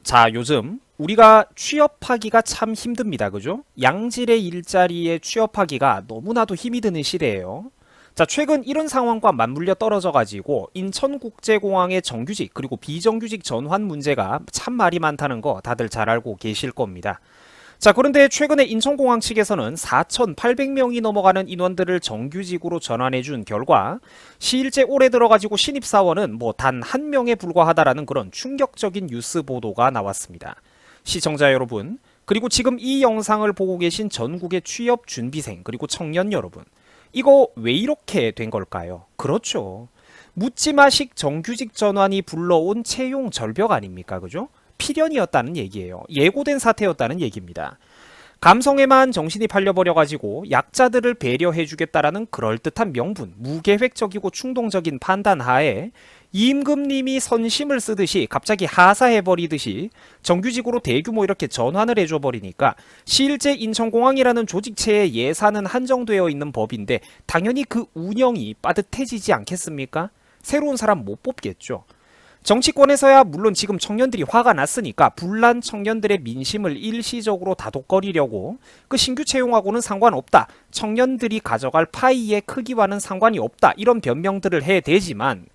자, 요즘 우리가 취업하기가 참 힘듭니다. 그죠? 양질의 일자리에 취업하기가 너무나도 힘이 드는 시대예요. 자, 최근 이런 상황과 맞물려 떨어져 가지고 인천국제공항의 정규직 그리고 비정규직 전환 문제가 참 말이 많다는 거 다들 잘 알고 계실 겁니다. 자, 그런데 최근에 인천공항 측에서는 4,800명이 넘어가는 인원들을 정규직으로 전환해준 결과 실제 올해 들어가지고 신입사원은 뭐 단 한 명에 불과하다라는 그런 충격적인 뉴스 보도가 나왔습니다. 시청자 여러분, 그리고 지금 이 영상을 보고 계신 전국의 취업 준비생 그리고 청년 여러분, 이거 왜 이렇게 된 걸까요? 그렇죠. 묻지마식 정규직 전환이 불러온 채용 절벽 아닙니까? 그죠? 필연이었다는 얘기예요. 예고된 사태였다는 얘기입니다. 감성에만 정신이 팔려버려가지고 약자들을 배려해주겠다라는 그럴듯한 명분, 무계획적이고 충동적인 판단 하에 임금님이 선심을 쓰듯이 갑자기 하사해버리듯이 정규직으로 대규모 이렇게 전환을 해줘버리니까 실제 인천공항이라는 조직체의 예산은 한정되어 있는 법인데 당연히 그 운영이 빠듯해지지 않겠습니까? 새로운 사람 못 뽑겠죠. 정치권에서야 물론 지금 청년들이 화가 났으니까 불난 청년들의 민심을 일시적으로 다독거리려고 그 신규 채용하고는 상관없다. 청년들이 가져갈 파이의 크기와는 상관이 없다. 이런 변명들을 해대지만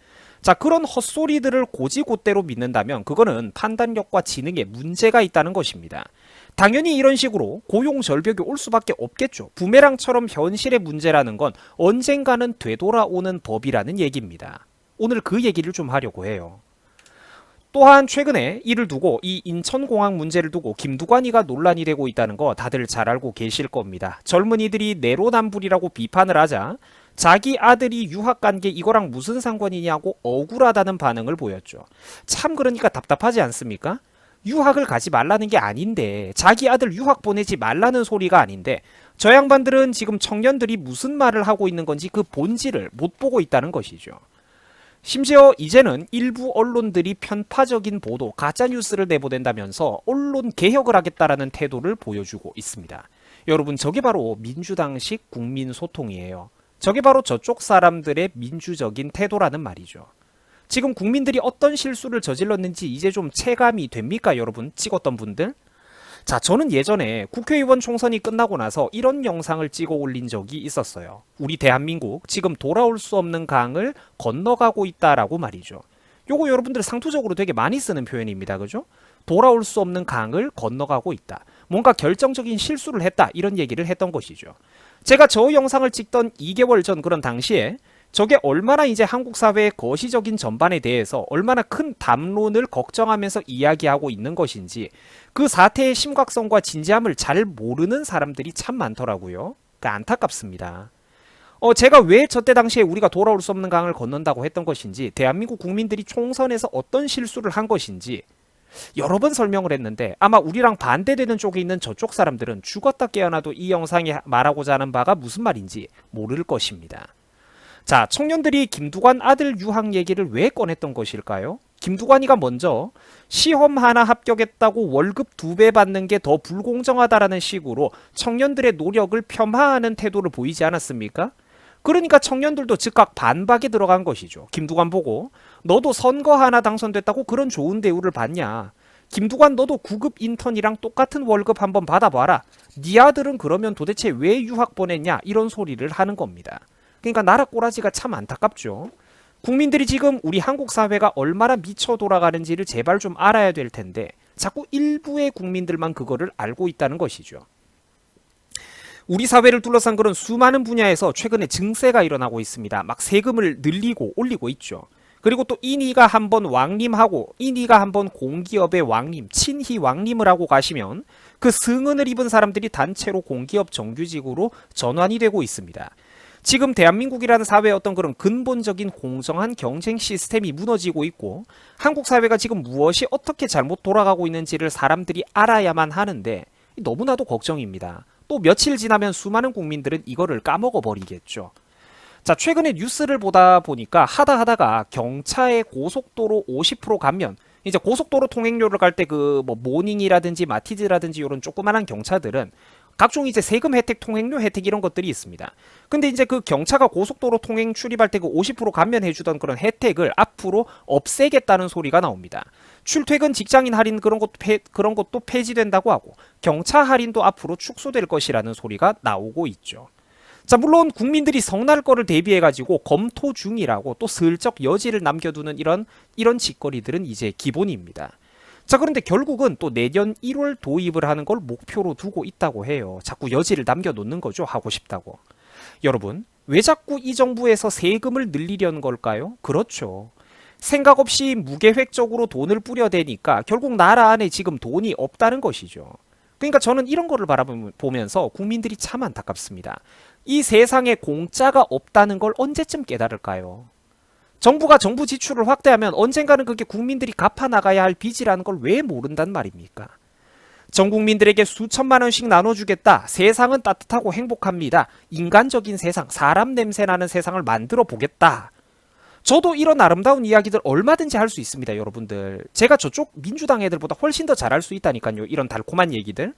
자, 그런 헛소리들을 고지고대로 믿는다면 그거는 판단력과 지능에 문제가 있다는 것입니다. 당연히 이런 식으로 고용 절벽이 올 수밖에 없겠죠. 부메랑처럼 현실의 문제라는 건 언젠가는 되돌아오는 법이라는 얘기입니다. 오늘 그 얘기를 좀 하려고 해요. 또한 최근에 이를 두고 이 인천공항 문제를 두고 김두관이가 논란이 되고 있다는 거 다들 잘 알고 계실 겁니다. 젊은이들이 내로남불이라고 비판을 하자 자기 아들이 유학 간 게 이거랑 무슨 상관이냐고 억울하다는 반응을 보였죠. 참 그러니까 답답하지 않습니까? 유학을 가지 말라는 게 아닌데 자기 아들 유학 보내지 말라는 소리가 아닌데 저 양반들은 지금 청년들이 무슨 말을 하고 있는 건지 그 본질을 못 보고 있다는 것이죠. 심지어 이제는 일부 언론들이 편파적인 보도, 가짜뉴스를 내보낸다면서 언론 개혁을 하겠다라는 태도를 보여주고 있습니다. 여러분, 저게 바로 민주당식 국민소통이에요. 저게 바로 저쪽 사람들의 민주적인 태도라는 말이죠. 지금 국민들이 어떤 실수를 저질렀는지 이제 좀 체감이 됩니까, 여러분? 찍었던 분들? 자, 저는 예전에 국회의원 총선이 끝나고 나서 이런 영상을 찍어 올린 적이 있었어요. 우리 대한민국 지금 돌아올 수 없는 강을 건너가고 있다라고 말이죠. 요거 여러분들 상투적으로 되게 많이 쓰는 표현입니다. 그죠? 돌아올 수 없는 강을 건너가고 있다. 뭔가 결정적인 실수를 했다. 이런 얘기를 했던 것이죠. 제가 저 영상을 찍던 2개월 전 그런 당시에 저게 얼마나 이제 한국 사회의 거시적인 전반에 대해서 얼마나 큰 담론을 걱정하면서 이야기하고 있는 것인지 그 사태의 심각성과 진지함을 잘 모르는 사람들이 참 많더라고요. 그러니까 안타깝습니다. 제가 왜 저때 당시에 우리가 돌아올 수 없는 강을 건넌다고 했던 것인지 대한민국 국민들이 총선에서 어떤 실수를 한 것인지 여러 번 설명을 했는데 아마 우리랑 반대되는 쪽에 있는 저쪽 사람들은 죽었다 깨어나도 이 영상이 말하고자 하는 바가 무슨 말인지 모를 것입니다. 자, 청년들이 김두관 아들 유학 얘기를 왜 꺼냈던 것일까요? 김두관이가 먼저 시험 하나 합격했다고 월급 2배 받는 게 더 불공정하다라는 식으로 청년들의 노력을 폄하하는 태도를 보이지 않았습니까? 그러니까 청년들도 즉각 반박에 들어간 것이죠. 김두관 보고 너도 선거 하나 당선됐다고 그런 좋은 대우를 받냐? 김두관 너도 구급 인턴이랑 똑같은 월급 한번 받아봐라. 네 아들은 그러면 도대체 왜 유학 보냈냐? 이런 소리를 하는 겁니다. 그러니까 나라 꼬라지가 참 안타깝죠. 국민들이 지금 우리 한국 사회가 얼마나 미쳐 돌아가는지를 제발 좀 알아야 될 텐데 자꾸 일부의 국민들만 그거를 알고 있다는 것이죠. 우리 사회를 둘러싼 그런 수많은 분야에서 최근에 증세가 일어나고 있습니다. 막 세금을 늘리고 올리고 있죠. 그리고 또 인이가 한번 왕림하고 인이가 한번 공기업의 왕림, 친희 왕림을 하고 가시면 그 승은을 입은 사람들이 단체로 공기업 정규직으로 전환이 되고 있습니다. 지금 대한민국이라는 사회의 어떤 그런 근본적인 공정한 경쟁 시스템이 무너지고 있고 한국 사회가 지금 무엇이 어떻게 잘못 돌아가고 있는지를 사람들이 알아야만 하는데 너무나도 걱정입니다. 또 며칠 지나면 수많은 국민들은 이거를 까먹어 버리겠죠. 자, 최근에 뉴스를 보다 보니까 하다가 경차의 고속도로 50% 감면, 이제 고속도로 통행료를 갈 때 그 뭐 모닝이라든지 마티즈라든지 이런 조그만한 경차들은 각종 이제 세금 혜택, 통행료 혜택 이런 것들이 있습니다. 근데 이제 그 경차가 고속도로 통행 출입할 때 그 50% 감면해주던 그런 혜택을 앞으로 없애겠다는 소리가 나옵니다. 출퇴근 직장인 할인 그런 것도 폐지된다고 하고 경차 할인도 앞으로 축소될 것이라는 소리가 나오고 있죠. 자, 물론 국민들이 성날 거를 대비해 가지고 검토 중이라고 또 슬쩍 여지를 남겨두는 이런 짓거리들은 이제 기본입니다. 자, 그런데 결국은 또 내년 1월 도입을 하는 걸 목표로 두고 있다고 해요. 자꾸 여지를 남겨놓는 거죠. 하고 싶다고. 여러분, 왜 자꾸 이 정부에서 세금을 늘리려는 걸까요? 그렇죠. 생각 없이 무계획적으로 돈을 뿌려대니까 결국 나라 안에 지금 돈이 없다는 것이죠. 그러니까 저는 이런 거를 바라보면서 국민들이 참 안타깝습니다. 이 세상에 공짜가 없다는 걸 언제쯤 깨달을까요? 정부가 정부 지출을 확대하면 언젠가는 그게 국민들이 갚아나가야 할 빚이라는 걸 왜 모른단 말입니까? 전 국민들에게 수천만 원씩 나눠주겠다. 세상은 따뜻하고 행복합니다. 인간적인 세상, 사람 냄새 나는 세상을 만들어 보겠다. 저도 이런 아름다운 이야기들 얼마든지 할 수 있습니다, 여러분들. 제가 저쪽 민주당 애들보다 훨씬 더 잘할 수 있다니까요, 이런 달콤한 얘기들.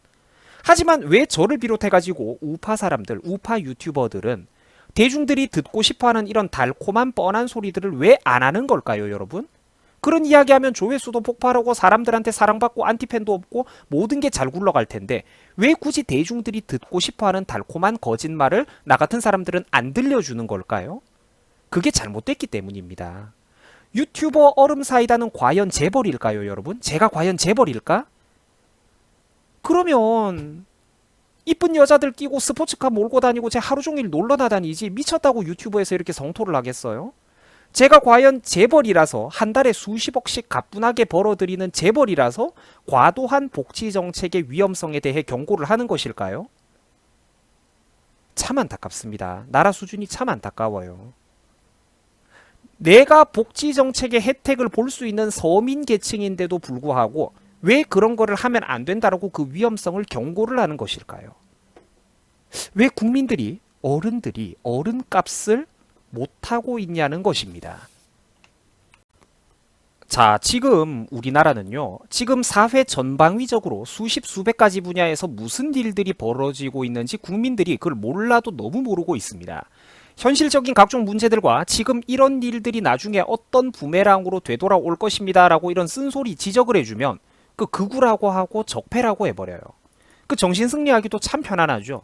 하지만 왜 저를 비롯해가지고 우파 사람들, 우파 유튜버들은 대중들이 듣고 싶어하는 이런 달콤한 뻔한 소리들을 왜 안 하는 걸까요, 여러분? 그런 이야기하면 조회수도 폭발하고 사람들한테 사랑받고 안티팬도 없고 모든 게 잘 굴러갈 텐데 왜 굳이 대중들이 듣고 싶어하는 달콤한 거짓말을 나 같은 사람들은 안 들려주는 걸까요? 그게 잘못됐기 때문입니다. 유튜버 얼음사이다는 과연 재벌일까요, 여러분? 제가 과연 재벌일까? 그러면 이쁜 여자들 끼고 스포츠카 몰고 다니고 제 하루 종일 놀러 다니지 미쳤다고 유튜브에서 이렇게 성토를 하겠어요? 제가 과연 재벌이라서 한 달에 수십억씩 가뿐하게 벌어들이는 재벌이라서 과도한 복지 정책의 위험성에 대해 경고를 하는 것일까요? 참 안타깝습니다. 나라 수준이 참 안타까워요. 내가 복지 정책의 혜택을 볼 수 있는 서민 계층인데도 불구하고 왜 그런 거를 하면 안 된다라고 그 위험성을 경고를 하는 것일까요? 왜 국민들이 어른들이 어른값을 못하고 있냐는 것입니다. 자, 지금 우리나라는요, 지금 사회 전방위적으로 수십 수백 가지 분야에서 무슨 일들이 벌어지고 있는지 국민들이 그걸 몰라도 너무 모르고 있습니다. 현실적인 각종 문제들과 지금 이런 일들이 나중에 어떤 부메랑으로 되돌아올 것입니다 라고 이런 쓴소리 지적을 해주면 그 극우라고 하고 적폐라고 해버려요. 그 정신승리하기도 참 편안하죠.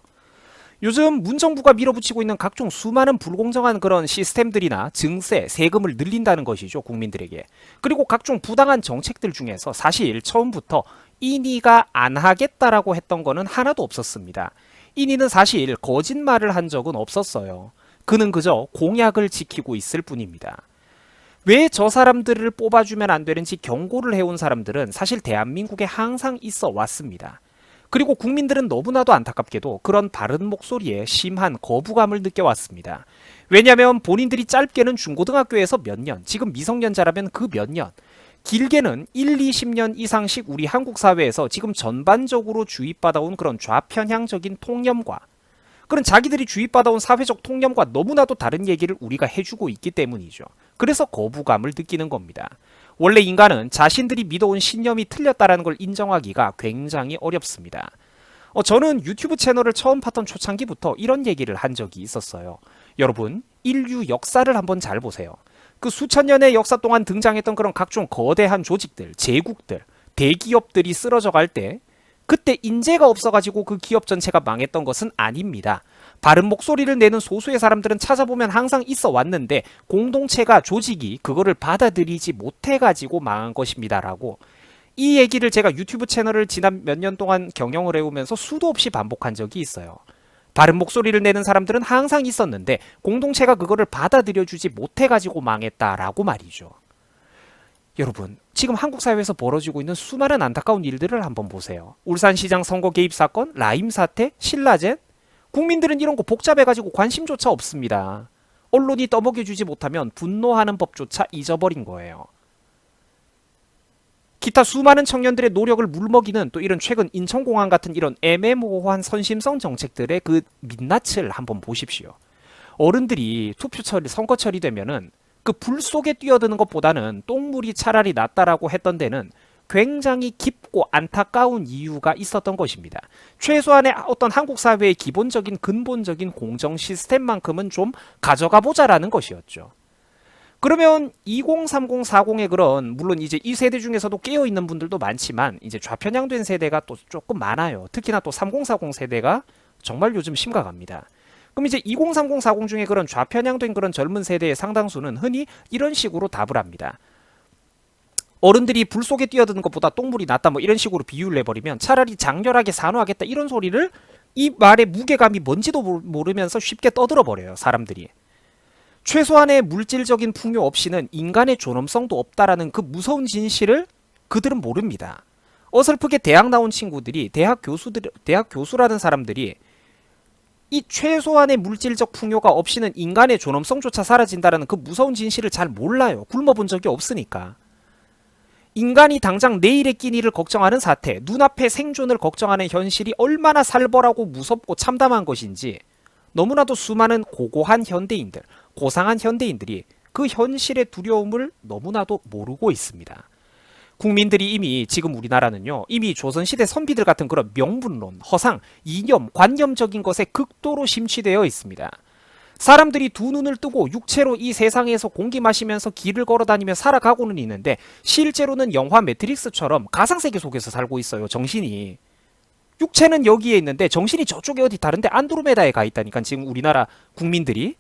요즘 문정부가 밀어붙이고 있는 각종 수많은 불공정한 그런 시스템들이나 증세, 세금을 늘린다는 것이죠, 국민들에게. 그리고 각종 부당한 정책들 중에서 사실 처음부터 인이가 안 하겠다라고 했던 거는 하나도 없었습니다. 인이는 사실 거짓말을 한 적은 없었어요. 그는 그저 공약을 지키고 있을 뿐입니다. 왜 저 사람들을 뽑아주면 안 되는지 경고를 해온 사람들은 사실 대한민국에 항상 있어 왔습니다. 그리고 국민들은 너무나도 안타깝게도 그런 바른 목소리에 심한 거부감을 느껴왔습니다. 왜냐하면 본인들이 짧게는 중고등학교에서 몇 년, 지금 미성년자라면 그 몇 년, 길게는 1, 20년 이상씩 우리 한국 사회에서 지금 전반적으로 주입받아온 그런 좌편향적인 통념과 그런 자기들이 주입받아온 사회적 통념과 너무나도 다른 얘기를 우리가 해주고 있기 때문이죠. 그래서 거부감을 느끼는 겁니다. 원래 인간은 자신들이 믿어온 신념이 틀렸다는 걸 인정하기가 굉장히 어렵습니다. 저는 유튜브 채널을 처음 팠던 초창기부터 이런 얘기를 한 적이 있었어요. 여러분, 인류 역사를 한번 잘 보세요. 그 수천 년의 역사 동안 등장했던 그런 각종 거대한 조직들, 제국들, 대기업들이 쓰러져 갈 때 그때 인재가 없어가지고 그 기업 전체가 망했던 것은 아닙니다. 바른 목소리를 내는 소수의 사람들은 찾아보면 항상 있어 왔는데 공동체가 조직이 그거를 받아들이지 못해가지고 망한 것입니다라고 이 얘기를 제가 유튜브 채널을 지난 몇 년 동안 경영을 해오면서 수도 없이 반복한 적이 있어요. 바른 목소리를 내는 사람들은 항상 있었는데 공동체가 그거를 받아들여주지 못해가지고 망했다라고 말이죠. 여러분, 지금 한국 사회에서 벌어지고 있는 수많은 안타까운 일들을 한번 보세요. 울산시장 선거 개입 사건, 라임 사태, 신라젠. 국민들은 이런 거 복잡해가지고 관심조차 없습니다. 언론이 떠먹여주지 못하면 분노하는 법조차 잊어버린 거예요. 기타 수많은 청년들의 노력을 물먹이는 또 이런 최근 인천공항 같은 이런 애매모호한 선심성 정책들의 그 민낯을 한번 보십시오. 어른들이 투표철, 선거철이 되면은 그 불 속에 뛰어드는 것보다는 똥물이 차라리 낫다라고 했던 데는 굉장히 깊고 안타까운 이유가 있었던 것입니다. 최소한의 어떤 한국 사회의 기본적인 근본적인 공정 시스템만큼은 좀 가져가 보자라는 것이었죠. 그러면 20, 30, 40의 그런 물론 이제 이 세대 중에서도 깨어 있는 분들도 많지만 이제 좌편향된 세대가 또 조금 많아요. 특히나 또 30, 40 세대가 정말 요즘 심각합니다. 그럼 이제 20, 30, 40 중에 그런 좌편향된 그런 젊은 세대의 상당수는 흔히 이런 식으로 답을 합니다. 어른들이 불 속에 뛰어드는 것보다 똥물이 낫다 뭐 이런 식으로 비유를 내버리면 차라리 장렬하게 산호하겠다 이런 소리를 이 말의 무게감이 뭔지도 모르면서 쉽게 떠들어버려요. 사람들이. 최소한의 물질적인 풍요 없이는 인간의 존엄성도 없다라는 그 무서운 진실을 그들은 모릅니다. 어설프게 대학 나온 친구들이 대학 교수라는 사람들이 이 최소한의 물질적 풍요가 없이는 인간의 존엄성조차 사라진다라는 그 무서운 진실을 잘 몰라요. 굶어본 적이 없으니까. 인간이 당장 내일의 끼니를 걱정하는 사태, 눈앞의 생존을 걱정하는 현실이 얼마나 살벌하고 무섭고 참담한 것인지 너무나도 수많은 고고한 현대인들, 고상한 현대인들이 그 현실의 두려움을 너무나도 모르고 있습니다. 국민들이 이미 지금 우리나라는요, 이미 조선시대 선비들 같은 그런 명분론, 허상, 이념, 관념적인 것에 극도로 심취되어 있습니다. 사람들이 두 눈을 뜨고 육체로 이 세상에서 공기 마시면서 길을 걸어다니며 살아가고는 있는데 실제로는 영화 매트릭스처럼 가상세계 속에서 살고 있어요. 정신이. 육체는 여기에 있는데 정신이 저쪽에 어디 다른데 안드로메다에 가 있다니까 지금 우리나라 국민들이.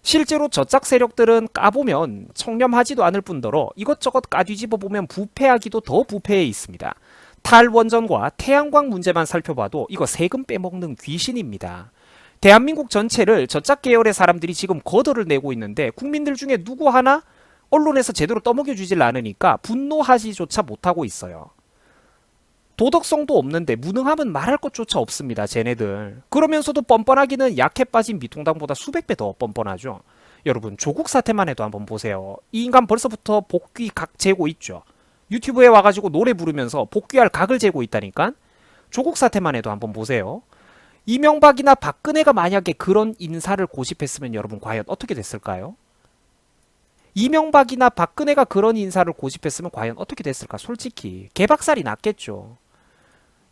실제로 저짝 세력들은 까보면 청렴하지도 않을 뿐더러 이것저것 까뒤집어 보면 부패하기도 더 부패해 있습니다. 탈원전과 태양광 문제만 살펴봐도 이거 세금 빼먹는 귀신입니다. 대한민국 전체를 저짝 계열의 사람들이 지금 거덜을 내고 있는데 국민들 중에 누구 하나 언론에서 제대로 떠먹여주질 않으니까 분노하지조차 못하고 있어요. 도덕성도 없는데 무능함은 말할 것조차 없습니다. 쟤네들. 그러면서도 뻔뻔하기는 약해 빠진 미통당보다 수백 배 더 뻔뻔하죠. 여러분 조국 사태만 해도 한번 보세요. 이 인간 벌써부터 복귀 각 재고 있죠. 유튜브에 와가지고 노래 부르면서 복귀할 각을 재고 있다니까. 조국 사태만 해도 한번 보세요. 이명박이나 박근혜가 만약에 그런 인사를 고집했으면 여러분 과연 어떻게 됐을까요? 이명박이나 박근혜가 그런 인사를 고집했으면 과연 어떻게 됐을까? 솔직히 개박살이 났겠죠.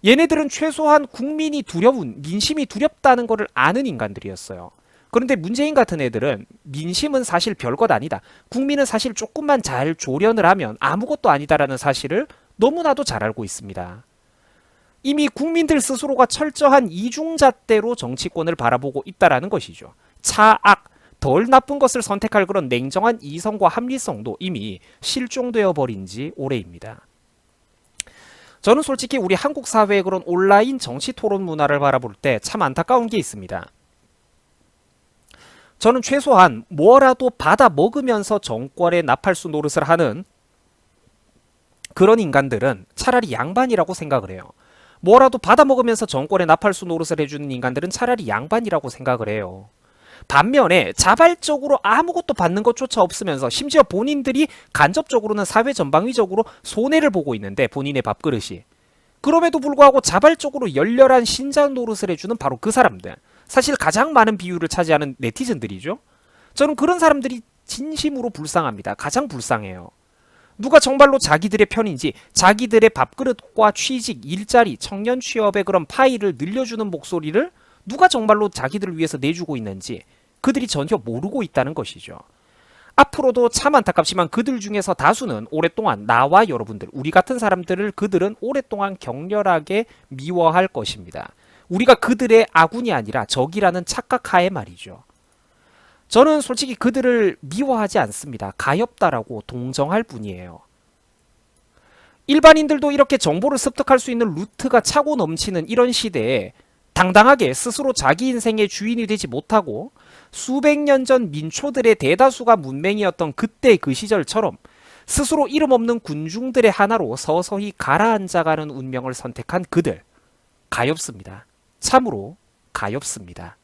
얘네들은 최소한 국민이 두려운, 민심이 두렵다는 것을 아는 인간들이었어요. 그런데 문재인 같은 애들은 민심은 사실 별것 아니다. 국민은 사실 조금만 잘 조련을 하면 아무것도 아니다라는 사실을 너무나도 잘 알고 있습니다. 이미 국민들 스스로가 철저한 이중잣대로 정치권을 바라보고 있다라는 것이죠. 차악, 덜 나쁜 것을 선택할 그런 냉정한 이성과 합리성도 이미 실종되어 버린 지 오래입니다. 저는 솔직히 우리 한국 사회의 그런 온라인 정치 토론 문화를 바라볼 때 참 안타까운 게 있습니다. 저는 최소한 뭐라도 받아 먹으면서 정권의 나팔수 노릇을 하는 그런 인간들은 차라리 양반이라고 생각을 해요. 뭐라도 받아먹으면서 정권의 나팔수 노릇을 해주는 인간들은 차라리 양반이라고 생각을 해요. 반면에 자발적으로 아무것도 받는 것조차 없으면서 심지어 본인들이 간접적으로는 사회 전방위적으로 손해를 보고 있는데 본인의 밥그릇이. 그럼에도 불구하고 자발적으로 열렬한 신자 노릇을 해주는 바로 그 사람들. 사실 가장 많은 비율을 차지하는 네티즌들이죠. 저는 그런 사람들이 진심으로 불쌍합니다. 가장 불쌍해요. 누가 정말로 자기들의 편인지 자기들의 밥그릇과 취직, 일자리, 청년 취업의 그런 파이를 늘려주는 목소리를 누가 정말로 자기들을 위해서 내주고 있는지 그들이 전혀 모르고 있다는 것이죠. 앞으로도 참 안타깝지만 그들 중에서 다수는 오랫동안 나와 여러분들, 우리 같은 사람들을 그들은 오랫동안 격렬하게 미워할 것입니다. 우리가 그들의 아군이 아니라 적이라는 착각하에 말이죠. 저는 솔직히 그들을 미워하지 않습니다. 가엾다라고 동정할 뿐이에요. 일반인들도 이렇게 정보를 습득할 수 있는 루트가 차고 넘치는 이런 시대에 당당하게 스스로 자기 인생의 주인이 되지 못하고 수백 년 전 민초들의 대다수가 문맹이었던 그때 그 시절처럼 스스로 이름 없는 군중들의 하나로 서서히 가라앉아가는 운명을 선택한 그들. 가엾습니다. 참으로 가엾습니다.